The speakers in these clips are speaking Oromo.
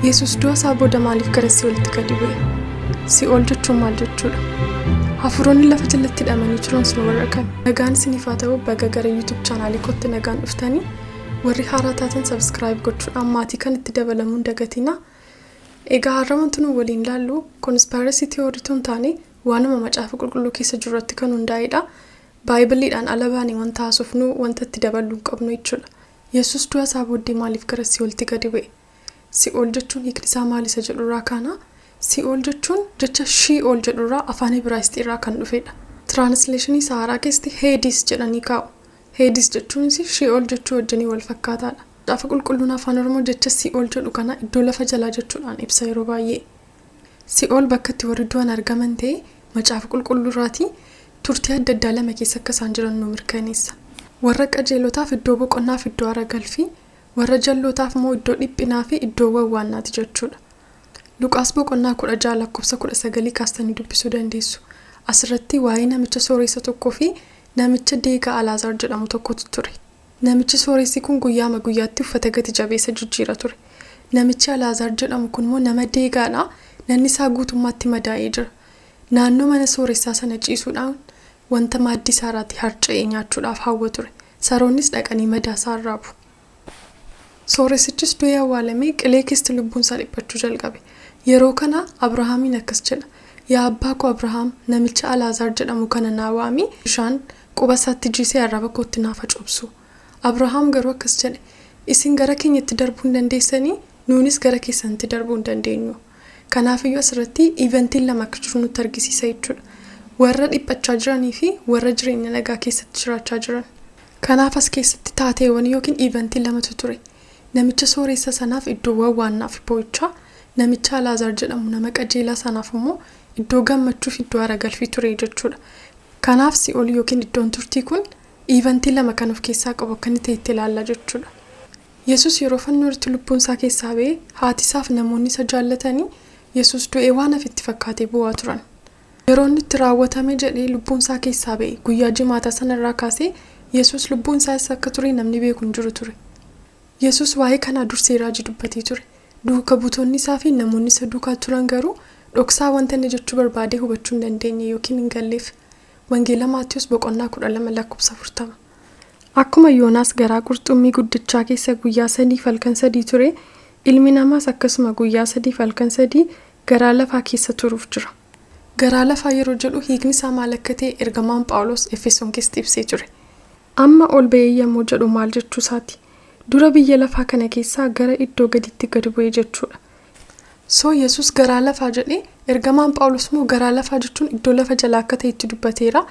Yesus du'a isaa booda maaliif gara Si'oolitti gadi bu'e? Si'ool jechuun maal jechuudha? Hafuuronni lafa jalatti hidhamanii jiran sun warra kami? Nagaan isiniif haa ta'u baga gara YouTube chaanaalii kootti nagaan dhuftanii warri haaraa taatan subscribe gochuudhaan maatii kan itti dabalamuun dagatina. Egaa har'a wanti nu waliin ilaallu conspiracy theory tun taane waanuma macaafa qulqulluu keessa jirurratti kan hundaa'edha. Baayibaliidhaan ala baanii wanta haasofnu wanta itti dabaluu qabnu jechuudha. Yesus du'a isaa booddee maaliif gara Si'oolitti gadi bu'e? Si'ool jechuun hiikni isaa maal isa jedhurraa kana? Si'ool jechuun jecha Shi'ool jedhurraa afaan Ibraayistii irraa kan dhufedha. Translation isaa haaraa keessatti Hades jedhanii kaa'u. Hades jechuunis Shi'ool jechuu wajjin wal fakkaataadha. Macaafa qulqulluun afaan Oromoo jecha Si'ool jedhu kana iddoo lafa jalaa jechuudhaan ibsa yeroo baay'ee. Si'ool bakka itti warri du'an argaman ta'ee macaafa qulqulluurraatii turtii adda addaa lama keessa akka isaan jiran nu mirkaneessa. Warra qajeelotaaf iddoo boqonnaaf iddoo aara galfii, warra jallootaaf immoo iddoo dhiphinaa fi iddoo wawwaannaati jechuudha. Luqaas boqonnaa 16 lakkoofsa 19 kaastanii dubbisuu dandeessu. Asirratti waa'ee namicha sooressa tokkoo fi namicha deegaa Alaazaar jedhamu tokkotu ture. Namichi sooressi kun guyyaama guyyaatti uffata gati jabeessa jijjiira ture. Namichi Alaazaar jedhamu kun immoo nama deegaadha. Namni isaa guutummaatti madaa'ee jira. Naannoo mana sooressaa sana ciisuudhaan wanta maaddii isaarratti harca'ee nyaachuudhaaf hawwa ture. Saroonnis dhaqanii madaa isaa arraabu. Sooressichis du'ee awwaalamee qilee keessatti lubbuun isaa dhiphachuu jalqabe. Yeroo kana Abrahaamiin akkas jedha. Yaa abbaa koo Abrahaam, namicha Alaazaar jedhamu kana naa waami bishaan quba isaatti jiisee arraba kootti naaf cobsu. Abrahaam garuu akkas jedhe. Isin gara keenyatti darbuu hin dandeessanii, nuunis gara keessanitti darbuu hin dandeenyu. Kanaafiyyuu asirratti eventiin lama akka jiru nutti argisiisa jechuudha. Warra dhiphachaa jiranii fi warra jireenya nagaa keessatti jiraachaa jiran. Kanaaf as keessatti taateewwan yookiin eventiin lamatu ture. Namicha sooressa sanaaf iddoo wawwaannaaf boo'ichaa, namicha Alaazaar jedhamu nama qajeelaa sanaaf immoo iddoo gammachuuf iddoo aara galfii ture jechuudha. Kanaaf Si'ool yookiin iddoon turtii kun eventii lama kan of keessaa qabu akka inni ta'e itti ilaalla jechuudha. Yesus yeroo fannoo irratti lubbuun isaa keessaa ba'ee haati isaaf namoonni isa jaallatanii Yesus du'ee waan hafitti fakkaatee bu'aa turan. Yeroo inni itti raawwatame jedhee lubbuun isaa keessaa ba'e guyyaa jimaataa sanarraa kaasee Yesus lubbuun isaa akka ture namni beeku hin jiru ture. Yesus waa'ee kanaa dursee raajii dubbatee ture. Duuka buutonni isaa fi namoonni isa duukaa turan garuu dhoksaa wanta inni jechuu barbaadee hubachuu hin dandeenye yookiin hin galleef. Wangeela Maatiyos boqonnaa 12 lakkoofsa 40. Akkuma Yoonaas garaa qurxummii guddichaa keessa guyyaa 3 halkan 3 ture, ilmi namaas akkasuma guyyaa 3 halkan 3 garaa lafaa keessa turuuf jira. Garaa lafaa yeroo jedhu hiikni isaa maal akka ta'e ergamaan Phaawulos Efesoon keessatti ibsee ture. Amma ol ba'ee yommuu jedhu maal jechuu isaati? Dura biyya lafaa kana keessaa gara iddoo gaditti gadi bu'ee jechuudha. Yesus garaa lafaa jedhee ergamaan Phaawulos immoo garaa lafaa jechuun iddoo lafa jalaa akka ta'e itti dubbateera.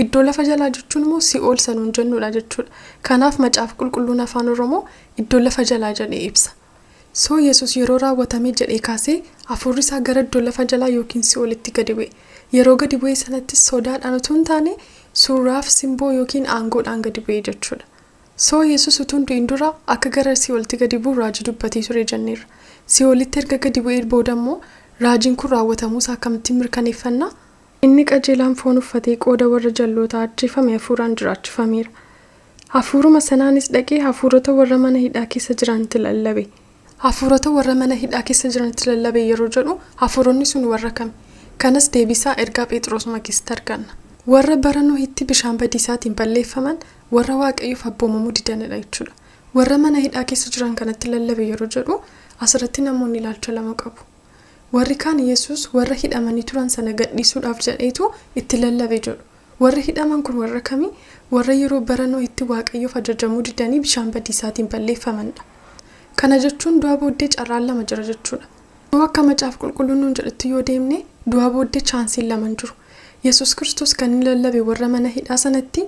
Iddoo lafa jalaa jechuun immoo Si'ool sanuun jennuudha jechuudha. Kanaaf macaafa qulqulluun afaan Oromoo iddoo lafa jalaa jedhee ibsa. Yesus yeroo raawwatame jedhee kaasee hafuurri isaa gara iddoo lafa jalaa yookiin Si'oolitti gadi bu'e. Yeroo gadi bu'e sanattis sodaadhaan utuu hin taane suuraaf simboo yookiin aangoodhaan gadi bu'e jechuudha. Yesus utuu du'in dura akka gara Si'oolitti gadi bu'u raajii dubbatee ture jenneerra. Si'oolitti erga gadi bu'ee booda immoo raajiin kun raawwatamuu isaa akkamitti mirkaneeffanna? Inni qajeelaan foon uffatee qooda warra jallootaa ajjeefame hafuuraan jiraachifameera. Hafuuruma sanaanis dhaqee hafuurota warra mana hidhaa keessa jiranitti lallabe. Hafuurota warra mana hidhaa keessa jiranitti lallabe yeroo jedhu hafuuronni sun warra kami? Kanas deebisaa ergaa Phexrosuma keessatti arganna. Warra bara Nohitti bishaan badiisaatiin balleeffaman warra Waaqayyoof abboomamuu didanidha jechuudha. Warra mana hidhaa keessa jiran kanatti lallabe yeroo jedhu asirratti namoonni ilaalcha lama qabu. Warri kaan Yesus warra hidhamanii turan sana gadhiisuudhaaf jedheetu itti lallabe jedhu. Warri hidhaman kun warra kami? Warra yeroo bara Nohitti Waaqayyoof ajajamuu didanii bishaan badiisaatiin balleeffamanidha. Kana jechuun du'a booddee carraan lama jira jechuudha. Akka macaafa qulqulluun nuun jedhutti yoo deemne du'a booddee chaansiin lama jiru. Yesus Kiristoos kan inni lallabe warra mana hidhaa sanatti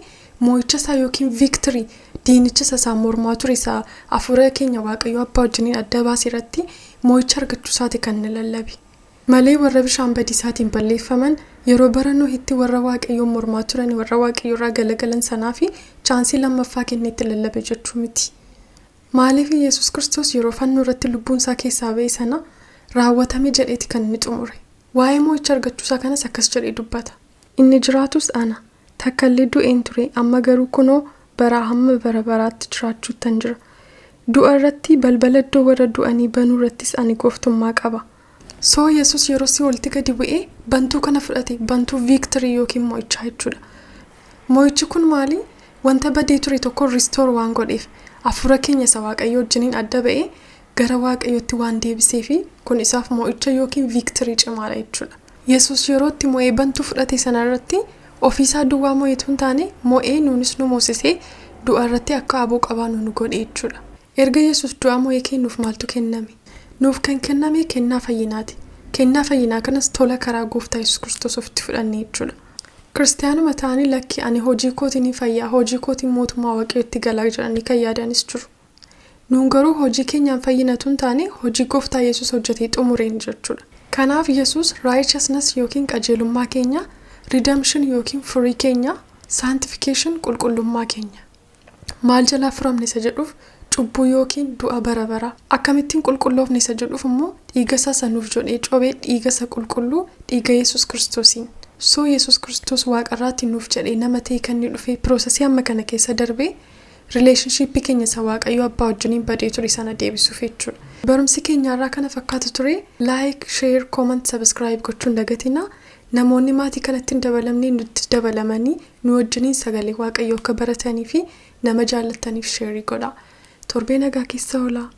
moo'icha isaa yookiin victory diinicha isaa mormaa ture isaa hafuura keenya Waaqayyoo abbaa wajjiniin adda baasee irratti moo'icha argachuu isaati kan inni lallabe. Malee warra bishaan badiisaatiin balleeffaman yeroo bara Nohitti warra Waaqayyoo mormaa turan warra Waaqayyoo irraa galagalan sanaa fi chaansii lammaffaa kenneetti lallabe jechuu miti. Maaliif Yesus Kiristoos yeroo fannoo irratti lubbuun isaa keessaa ba'e sana raawwatame jedheeti kan inni xumure. Waa'ee moo'icha argachuu isaa kanas akkas jedhee dubbata. Inni jiraatus ana takkallee du'een ture amma garuu kunoo bara hamma bara baraatti jiraachuuttan jira. du'a irratti balbala iddoo warra du'anii banuu irrattis ani gooftummaa qaba. Soo Yesuus yeroo si walitti gadi bu'ee bantuu kana fudhate bantuu victory yookiin mo'ichaa jechuudha. Mo'ichi kun maali? Wanta badee ture tokko restore waan godheef hafuura keenya isa Waaqayyo wajjiniin adda ba'ee gara Waaqayyootti waan deebisee fi kun isaaf mo'icha yookiin victory cimaadha jechuudha. Yesuus yeroo itti mo'ee bantuu fudhate sana irratti ofiisaa duwwaa mo'eetu hin taane mo'ee nuunis nu moosisee du'a irratti akka aboo qabaanu nu godhe jechuudha. Erga Yesuus du'a mo'ee kennuuf maaltu kenname? Nuuf kan kenname kennaa fayyinaati. Kennaa fayyinaa kanas tola karaa Gooftaa Yesuus Kiristoos ofitti fudhanne jechuudha. Kiristaanuma ta'anii lakki ani hojii kootiin fayyaa, hojii kootiin mootummaa Waaqayyootti galaa jedhanii kan yaadanis jiru. Nuun garuu hojii keenyaan fayyinatu hin taane hojii Gooftaa Yesuus hojjetee xumureen jechuudha. Kanaaf Yesuus righteousness yookiin qajeelummaa keenya, redemption yookiin furii keenya, sanctification qulqullummaa keenya. Maal jalaa furamne isa jedhuuf cubbuu yookiin du'a bara bara. Akkamittiin qulqulloofne isa jedhuuf immoo dhiiga isaa sanuuf jedhee cobee dhiiga isa qulqulluu dhiiga Yesuus Kiristoosiin. Soo Yesuus Kiristoos waaqarraatti nuuf jedhee nama ta'e kan inni dhufee piroosesii amma kana keessa darbee relationship keenya isa Waaqayyo abbaa wajjiniin badee ture sana deebisuuf jechuudha. Barumsi keenyarraa kana fakkaatu ture like, share, comment, subscribe gochuun dagatina. Namoonni maatii kanatti dabalamanii nutti dabalamanii nu wajjiniin sagalee Waaqayyo akka baratanii fi nama jaallataniif share godha. Torbee nagaa keessa oolaa.